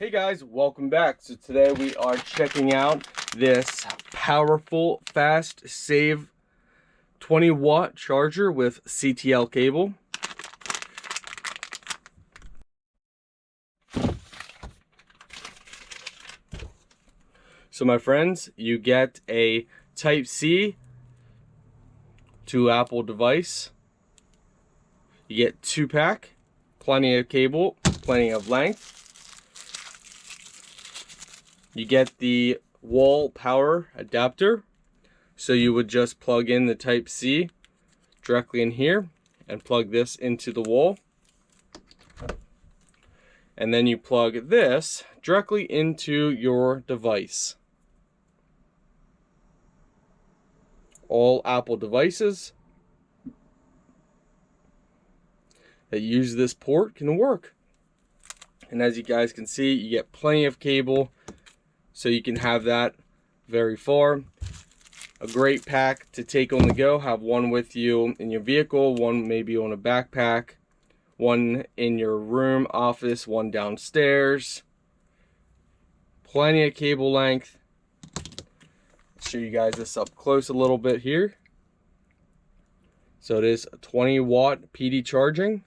Hey guys, welcome back. So today we are checking out this powerful, fast, save 20-watt charger with CTL cable. So my friends, you get a Type-C to Apple device. You get 2-pack, plenty of cable, plenty of length. You get the wall power adapter, so you would just plug in the Type-C directly in here and plug this into the wall, and then you plug this directly into your device. All Apple devices that use this port can work, and as you guys can see, you get plenty of cable, so you can have that very far. A great pack to take on the go. Have one with you in your vehicle, one maybe on a backpack, one in your room, office, one downstairs. Plenty of cable length. I'll show you guys this up close a little bit here. So it is a 20-watt PD charging.